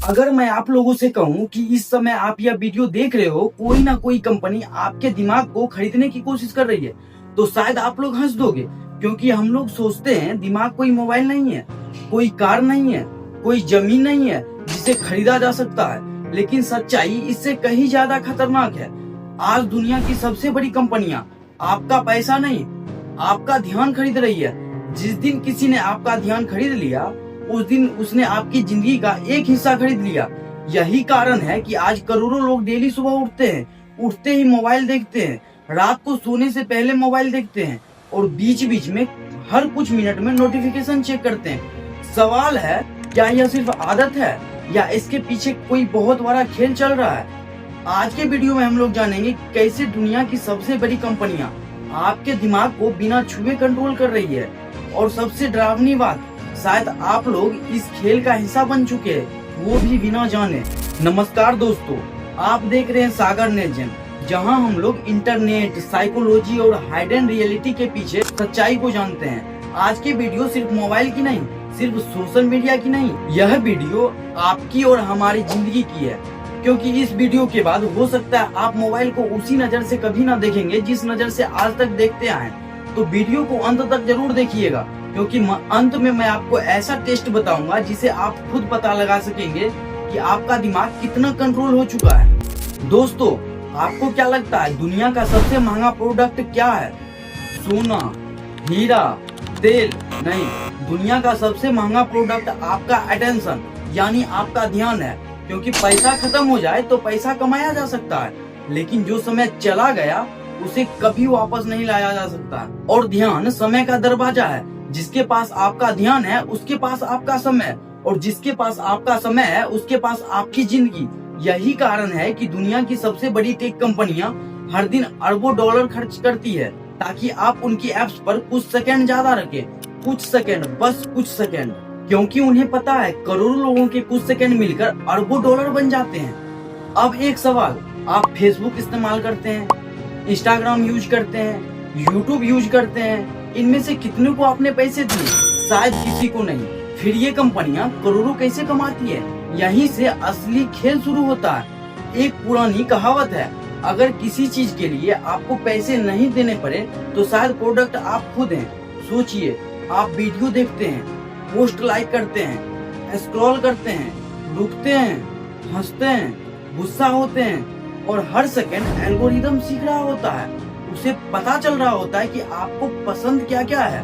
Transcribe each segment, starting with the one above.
अगर मैं आप लोगों से कहूं कि इस समय आप यह वीडियो देख रहे हो, कोई ना कोई कंपनी आपके दिमाग को खरीदने की कोशिश कर रही है, तो शायद आप लोग हंस दोगे। क्योंकि हम लोग सोचते हैं दिमाग कोई मोबाइल नहीं है, कोई कार नहीं है, कोई जमीन नहीं है जिसे खरीदा जा सकता है। लेकिन सच्चाई इससे कहीं ज्यादा खतरनाक है। आज दुनिया की सबसे बड़ी कंपनियां आपका पैसा नहीं, आपका ध्यान खरीद रही है। जिस दिन किसी ने आपका ध्यान खरीद लिया, उस दिन उसने आपकी जिंदगी का एक हिस्सा खरीद लिया। यही कारण है कि आज करोड़ों लोग डेली सुबह उठते ही मोबाइल देखते हैं, रात को सोने से पहले मोबाइल देखते हैं और बीच बीच में हर कुछ मिनट में नोटिफिकेशन चेक करते हैं। सवाल है, क्या यह सिर्फ आदत है या इसके पीछे कोई बहुत बड़ा खेल चल रहा है? आज के वीडियो में हम लोग जानेंगे कैसे दुनिया की सबसे बड़ी कंपनियां आपके दिमाग को बिना छुए कंट्रोल कर रही है। और सबसे डरावनी बात, शायद आप लोग इस खेल का हिस्सा बन चुके हैं, वो भी बिना जाने। नमस्कार दोस्तों, आप देख रहे हैं सागर नेजन, जहां हम लोग इंटरनेट, साइकोलॉजी और हाइडन रियलिटी के पीछे सच्चाई को जानते हैं। आज की वीडियो सिर्फ मोबाइल की नहीं, सिर्फ सोशल मीडिया की नहीं, यह वीडियो आपकी और हमारी जिंदगी की है। क्योंकि इस वीडियो के बाद हो सकता है आप मोबाइल को उसी नजर से कभी ना देखेंगे जिस नजर से आज तक देखते आए। तो वीडियो को अंत तक जरूर देखिएगा, क्योंकि अंत में मैं आपको ऐसा टेस्ट बताऊंगा जिसे आप खुद पता लगा सकेंगे कि आपका दिमाग कितना कंट्रोल हो चुका है। दोस्तों, आपको क्या लगता है दुनिया का सबसे महंगा प्रोडक्ट क्या है? सोना, हीरा, तेल? नहीं, दुनिया का सबसे महंगा प्रोडक्ट आपका अटेंशन यानी आपका ध्यान है। क्योंकि पैसा खत्म हो जाए तो पैसा कमाया जा सकता है, लेकिन जो समय चला गया उसे कभी वापस नहीं लाया जा सकता। और ध्यान समय का दरवाजा है। जिसके पास आपका ध्यान है उसके पास आपका समय, और जिसके पास आपका समय है उसके पास आपकी जिंदगी। यही कारण है कि दुनिया की सबसे बड़ी टेक कंपनियां हर दिन अरबों डॉलर खर्च करती है ताकि आप उनकी एप्स पर कुछ सेकंड ज्यादा रखें। कुछ सेकंड, बस कुछ सेकंड। क्योंकि उन्हें पता है करोड़ों लोगों के कुछ सेकंड मिलकर अरबों डॉलर बन जाते हैं। अब एक सवाल, आप फेसबुक इस्तेमाल करते हैं, इंस्टाग्राम यूज करते हैं, यूट्यूब यूज करते हैं, इनमें से कितने को आपने पैसे दिए? शायद किसी को नहीं। फिर ये कंपनियां करोड़ों कैसे कमाती है? यहीं से असली खेल शुरू होता है। एक पुरानी कहावत है, अगर किसी चीज के लिए आपको पैसे नहीं देने पड़े तो शायद प्रोडक्ट आप खुद हैं। सोचिए, आप वीडियो देखते हैं, पोस्ट लाइक करते हैं, स्क्रॉल करते हैं, रुकते हैं, हंसते हैं, गुस्सा होते हैं, और हर सेकंड एल्गोरिदम सीख रहा होता है। उसे पता चल रहा होता है कि आपको पसंद क्या क्या है,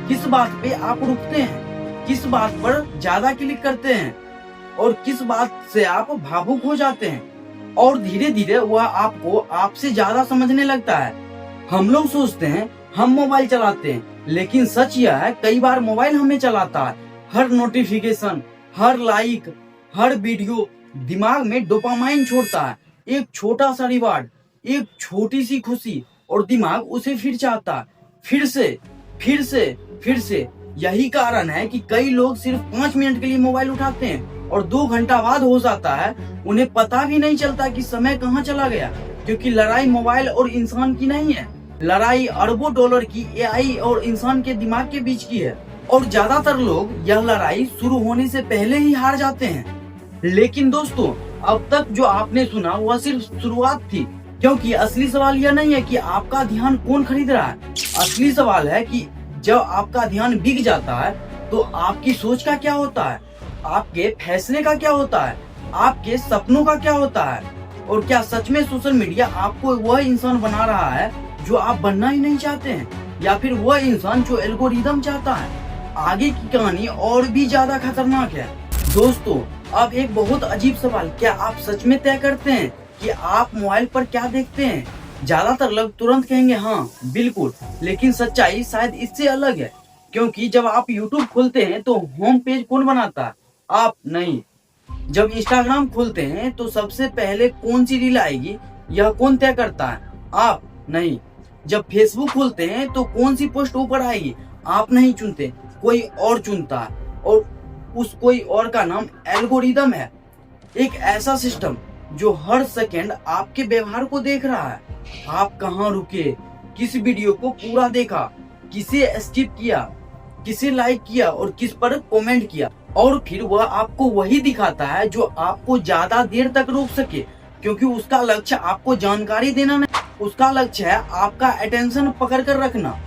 किस बात पे आप रुकते हैं, किस बात पर ज्यादा क्लिक करते हैं और किस बात से आप भावुक हो जाते हैं। और धीरे धीरे वह आपको आपसे ज्यादा समझने लगता है। हम लोग सोचते हैं हम मोबाइल चलाते हैं, लेकिन सच यह है कई बार मोबाइल हमें चलाता है। हर नोटिफिकेशन, हर लाइक, हर वीडियो दिमाग में डोपामाइन छोड़ता है। एक छोटा सा रिवार्ड, एक छोटी सी खुशी, और दिमाग उसे फिर चाहता है, फिर से, फिर से, फिर से। यही कारण है कि कई लोग सिर्फ 5 मिनट के लिए मोबाइल उठाते हैं और 2 घंटा बाद हो जाता है, उन्हें पता भी नहीं चलता कि समय कहाँ चला गया। क्योंकि लड़ाई मोबाइल और इंसान की नहीं है, लड़ाई अरबों डॉलर की एआई और इंसान के दिमाग के बीच की है। और ज्यादातर लोग यह लड़ाई शुरू होने से पहले ही हार जाते हैं। लेकिन दोस्तों, अब तक जो आपने सुना वह सिर्फ शुरुआत थी। क्योंकि असली सवाल यह नहीं है कि आपका ध्यान कौन खरीद रहा है। असली सवाल है कि जब आपका ध्यान बिक जाता है तो आपकी सोच का क्या होता है, आपके फैसले का क्या होता है, आपके सपनों का क्या होता है, और क्या सच में सोशल मीडिया आपको वह इंसान बना रहा है जो आप बनना ही नहीं चाहते हैं, या फिर वह इंसान जो एल्गोरिदम चाहता है? आगे की कहानी और भी ज्यादा खतरनाक है। दोस्तों, अब एक बहुत अजीब सवाल, क्या आप सच में तय करते हैं कि आप मोबाइल पर क्या देखते हैं? ज्यादातर लोग तुरंत कहेंगे हाँ बिल्कुल, लेकिन सच्चाई शायद इससे अलग है। क्योंकि जब आप YouTube खोलते हैं तो होम पेज कौन बनाता है? आप नहीं। जब इंस्टाग्राम खोलते हैं तो सबसे पहले कौन सी रील आएगी यह कौन तय करता है? आप नहीं। जब फेसबुक खोलते हैं तो कौन सी पोस्ट ऊपर आएगी? आप नहीं चुनते, कोई और चुनता है, और उस कोई और का नाम एल्गोरिदम है। एक ऐसा सिस्टम जो हर सेकंड आपके व्यवहार को देख रहा है। आप कहाँ रुके, किस वीडियो को पूरा देखा, किसे स्किप किया, किसे लाइक किया और किस पर कमेंट किया। और फिर वह आपको वही दिखाता है जो आपको ज्यादा देर तक रोक सके, क्योंकि उसका लक्ष्य आपको जानकारी देना नहीं, उसका लक्ष्य है आपका अटेंशन पकड़ कर रखना।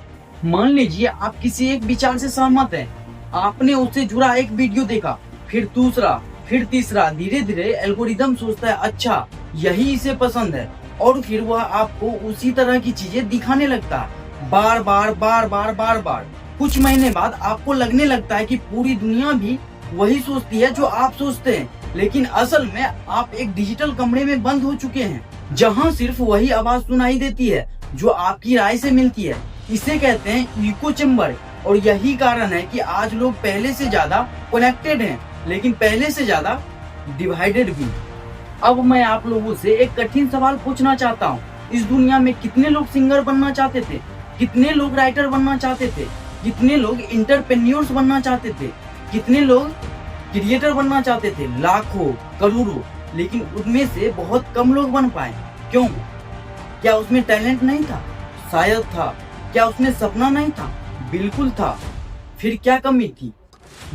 मान लीजिए आप किसी एक विचार से सहमत हैं, आपने उससे जुड़ा एक वीडियो देखा, फिर दूसरा, फिर तीसरा, धीरे धीरे एल्गोरिदम सोचता है अच्छा यही इसे पसंद है, और फिर वह आपको उसी तरह की चीजें दिखाने लगता है बार बार बार बार बार बार। कुछ महीने बाद आपको लगने लगता है कि पूरी दुनिया भी वही सोचती है जो आप सोचते हैं, लेकिन असल में आप एक डिजिटल कमरे में बंद हो चुके हैं जहां सिर्फ वही आवाज सुनाई देती है जो आपकी राय से मिलती है। इसे कहते हैं इको चेम्बर, और यही कारण है कि आज लोग पहले से ज्यादा कनेक्टेड हैं, लेकिन पहले से ज्यादा डिवाइडेड भी। अब मैं आप लोगों से एक कठिन सवाल पूछना चाहता हूँ, इस दुनिया में कितने लोग सिंगर बनना चाहते थे, कितने लोग राइटर बनना चाहते थे, कितने लोग इंटरप्रेन्योर्स बनना चाहते थे, कितने लोग क्रिएटर बनना चाहते थे? लाखों, करोड़ों, लेकिन उनमें से बहुत कम लोग बन पाए। क्यों? क्या उसमें टैलेंट नहीं था? शायद था। क्या उसमें सपना नहीं था? बिल्कुल था। फिर क्या कमी थी?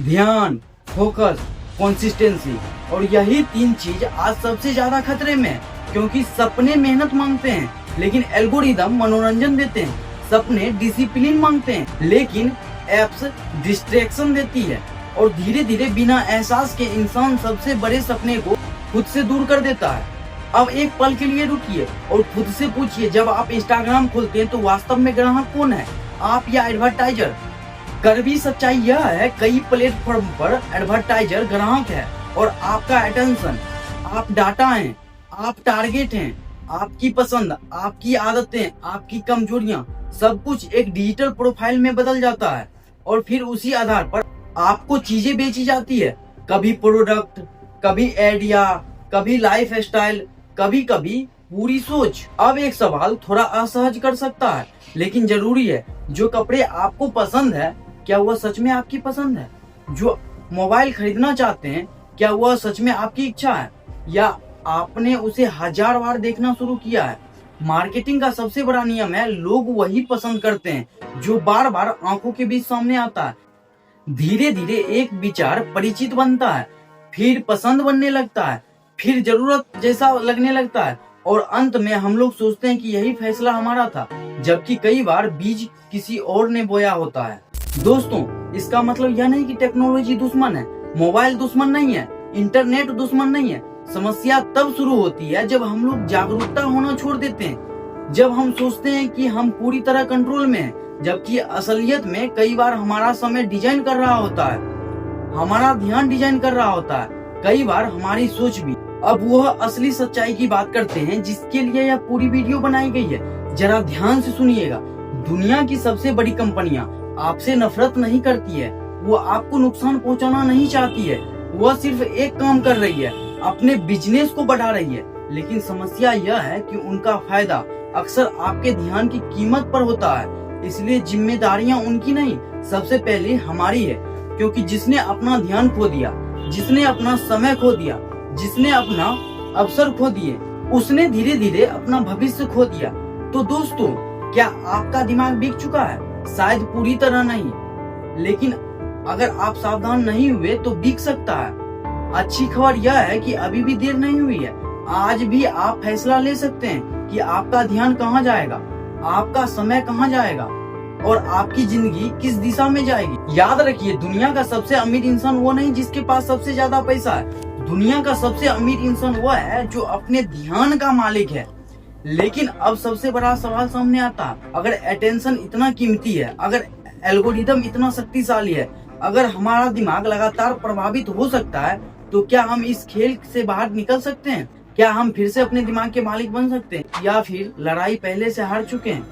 ध्यान, फोकस, कंसिस्टेंसी, और यही तीन चीज आज सबसे ज्यादा खतरे में है, क्योंकि सपने मेहनत मांगते हैं लेकिन एल्गोरिदम मनोरंजन देते हैं। सपने डिसिप्लिन मांगते हैं लेकिन एप्स डिस्ट्रैक्शन देती है, और धीरे धीरे बिना एहसास के इंसान सबसे बड़े सपने को खुद से दूर कर देता है। अब एक पल के लिए रुकिए और खुद से पूछिए, जब आप इंस्टाग्राम खोलते हैं तो वास्तव में ग्राहक कौन है, आप या एडवर्टाइजर? कड़वी सच्चाई यह है, कई प्लेटफॉर्म पर एडवर्टाइजर ग्राहक है और आपका अटेंशन, आप डाटा हैं, आप टारगेट हैं। आपकी पसंद, आपकी आदतें, आपकी कमजोरियां, सब कुछ एक डिजिटल प्रोफाइल में बदल जाता है, और फिर उसी आधार पर आपको चीजें बेची जाती है। कभी प्रोडक्ट, कभी आइडिया, कभी लाइफ स्टाइल, कभी कभी पूरी सोच। अब एक सवाल थोड़ा असहज कर सकता है, लेकिन जरूरी है। जो कपड़े आपको पसंद है, क्या वह सच में आपकी पसंद है? जो मोबाइल खरीदना चाहते हैं, क्या वह सच में आपकी इच्छा है, या आपने उसे 1000 बार देखना शुरू किया है? मार्केटिंग का सबसे बड़ा नियम है, लोग वही पसंद करते हैं जो बार बार आंखों के बीच सामने आता है। धीरे धीरे एक विचार परिचित बनता है, फिर पसंद बनने लगता है, फिर जरूरत जैसा लगने लगता है, और अंत में हम लोग सोचते हैं कि यही फैसला हमारा था, जबकि कई बार बीज किसी और ने बोया होता है। दोस्तों, इसका मतलब यह नहीं कि टेक्नोलॉजी दुश्मन है, मोबाइल दुश्मन नहीं है, इंटरनेट दुश्मन नहीं है। समस्या तब शुरू होती है जब हम लोग जागरूकता होना छोड़ देते हैं, जब हम सोचते हैं कि हम पूरी तरह कंट्रोल में हैं, जबकि असलियत में कई बार हमारा समय डिजाइन कर रहा होता है, हमारा ध्यान डिजाइन कर रहा होता है, कई बार हमारी सोच भी। अब वह असली सच्चाई की बात करते हैं जिसके लिए यह पूरी वीडियो बनाई गई है। जरा ध्यान से सुनिएगा। दुनिया की सबसे बड़ी कंपनियां आपसे नफरत नहीं करती है, वो आपको नुकसान पहुंचाना नहीं चाहती है, वह सिर्फ एक काम कर रही है, अपने बिजनेस को बढ़ा रही है। लेकिन समस्या यह है कि उनका फायदा अक्सर आपके ध्यान की कीमत पर होता है। इसलिए जिम्मेदारियां उनकी नहीं, सबसे पहले हमारी है, क्योंकि जिसने अपना ध्यान खो दिया, जिसने अपना समय खो दिया, जिसने अपना अवसर खो दिए, उसने धीरे धीरे अपना भविष्य खो दिया। तो दोस्तों, क्या आपका दिमाग बिक चुका है? शायद पूरी तरह नहीं, लेकिन अगर आप सावधान नहीं हुए तो बिक सकता है। अच्छी खबर यह है कि अभी भी देर नहीं हुई है। आज भी आप फैसला ले सकते हैं कि आपका ध्यान कहाँ जाएगा, आपका समय कहाँ जाएगा, और आपकी जिंदगी किस दिशा में जाएगी। याद रखिए, दुनिया का सबसे अमीर इंसान वो नहीं जिसके पास सबसे ज्यादा पैसा है। दुनिया का सबसे अमीर इंसान वो है जो अपने ध्यान का मालिक है। लेकिन अब सबसे बड़ा सवाल सामने आता है, अगर अटेंशन इतना कीमती है, अगर एल्गोरिदम इतना शक्तिशाली है, अगर हमारा दिमाग लगातार प्रभावित हो सकता है, तो क्या हम इस खेल से बाहर निकल सकते हैं? क्या हम फिर से अपने दिमाग के मालिक बन सकते हैं, या फिर लड़ाई पहले से हार चुके हैं?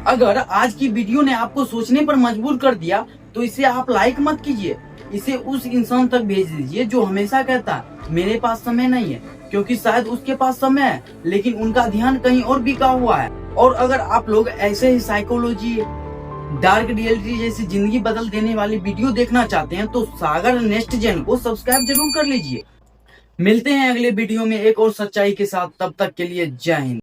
अगर आज की वीडियो ने आपको सोचने पर मजबूर कर दिया तो इसे आप लाइक मत कीजिए, इसे उस इंसान तक भेज दीजिए जो हमेशा कहता है मेरे पास समय नहीं है, क्योंकि शायद उसके पास समय है लेकिन उनका ध्यान कहीं और बिका हुआ है। और अगर आप लोग ऐसे ही साइकोलॉजी, डार्क रियलिटी जैसी जिंदगी बदल देने वाली वीडियो देखना चाहते हैं तो सागर नेक्स्ट जेन को सब्सक्राइब जरूर कर लीजिए। मिलते हैं अगले वीडियो में एक और सच्चाई के साथ, तब तक के लिए जय हिंद।